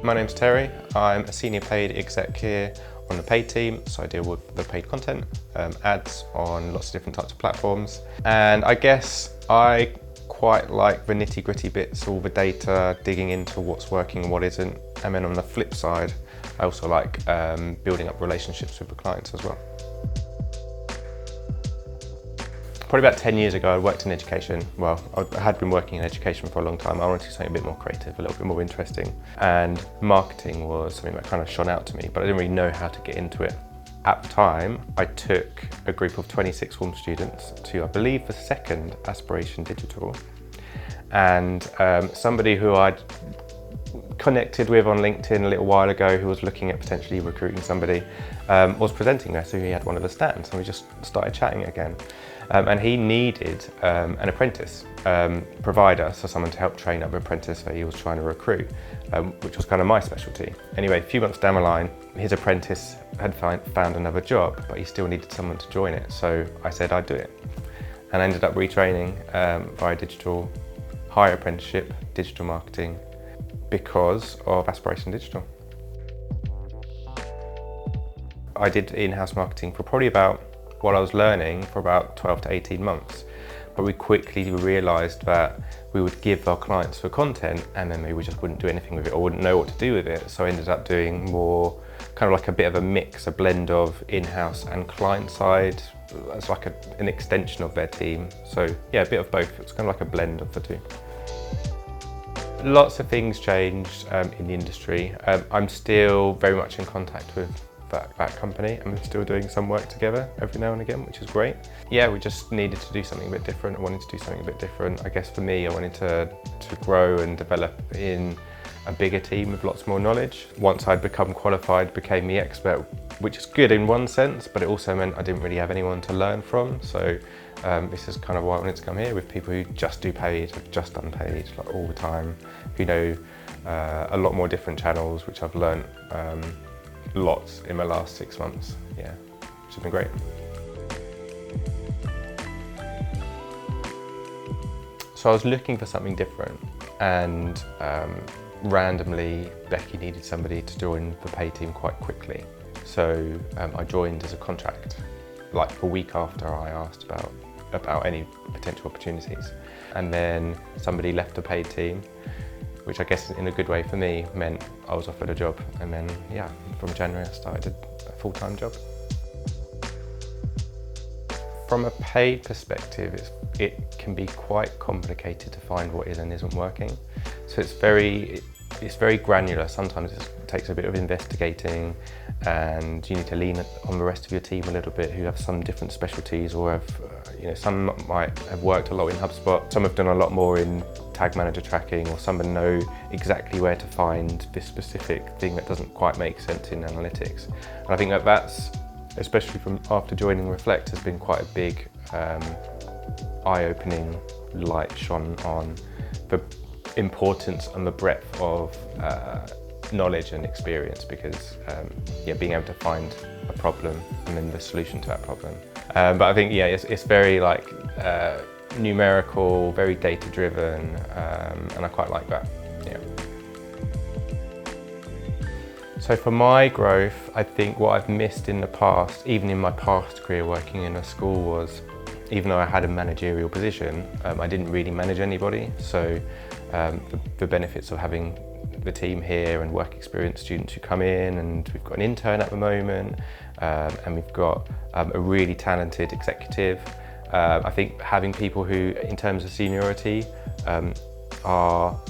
My name's Terry. I'm a senior paid exec here on the paid team, so I deal with the paid content, ads on lots of different types of platforms. And I guess I quite like the nitty-gritty bits, all the data, digging into what's working and what isn't. And then on the flip side, I also like building up relationships with the clients as well. Probably about 10 years ago, I worked in education. Well, I had been working in education for a long time. I wanted to do something a bit more creative, a little bit more interesting. And marketing was something that kind of shone out to me, but I didn't really know how to get into it. At the time, I took a group of 26 form students to, I believe, the second Aspiration Digital. And somebody who I'd connected with on LinkedIn a little while ago, who was looking at potentially recruiting somebody, was presenting there, so he had one of the stands, and we just started chatting again. And he needed an apprentice provider, so someone to help train up an apprentice that he was trying to recruit, which was kind of my specialty. Anyway, a few months down the line, his apprentice had found another job, but he still needed someone to join it, so I said I'd do it. And I ended up retraining via digital, higher apprenticeship, digital marketing, because of Aspiration Digital. I did in-house marketing for probably about what I was learning for about 12 to 18 months. But we quickly realised that we would give our clients the content and then we just wouldn't do anything with it or wouldn't know what to do with it. So I ended up doing more kind of like a bit of a mix, a blend of in-house and client side. It's like an extension of their team. So yeah, a bit of both. It's kind of like a blend of the two. Lots of things changed in the industry. I'm still very much in contact with that company, and we're still doing some work together every now and again, which is great. Yeah, we just needed to do something a bit different. I wanted to do something a bit different. I guess for me, I wanted to grow and develop in a bigger team with lots more knowledge. Once I'd become qualified, became the expert, which is good in one sense, but it also meant I didn't really have anyone to learn from. So this is kind of why I wanted to come here, with people who just do paid, have just done paid like all the time, who know a lot more different channels, which I've learned lots in the last 6 months, yeah, which has been great. So I was looking for something different, and randomly Becky needed somebody to join the pay team quite quickly. So I joined as a contract, like a week after I asked about any potential opportunities. And then somebody left the paid team, which I guess in a good way for me meant I was offered a job. And then, yeah, from January I started a full-time job. From a paid perspective, it can be quite complicated to find what is and isn't working. So it's very granular. Sometimes it takes a bit of investigating, and you need to lean on the rest of your team a little bit, who have some different specialties, or have, some might have worked a lot in HubSpot, some have done a lot more in tag manager tracking, or some know exactly where to find this specific thing that doesn't quite make sense in analytics. And I think that's, especially from after joining Reflect, has been quite a big eye-opening light shone on the importance and the breadth of knowledge and experience, because being able to find a problem and then the solution to that problem. But I think it's very like numerical, very data driven, and I quite like that. Yeah. So for my growth, I think what I've missed in the past, even in my past career working in a school, was even though I had a managerial position, I didn't really manage anybody. So the benefits of having the team here and work experience students who come in, and we've got an intern at the moment, and we've got a really talented executive. I think having people who, in terms of seniority, are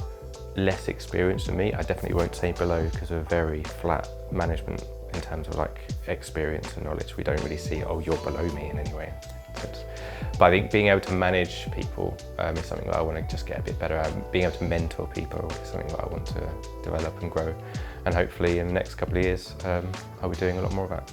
less experienced than me, I definitely won't say below, because we're very flat management in terms of like experience and knowledge. We don't really see, oh, you're below me in any way. But I think being able to manage people is something that I want to just get a bit better at. Being able to mentor people is something that I want to develop and grow. And hopefully in the next couple of years, I'll be doing a lot more of that.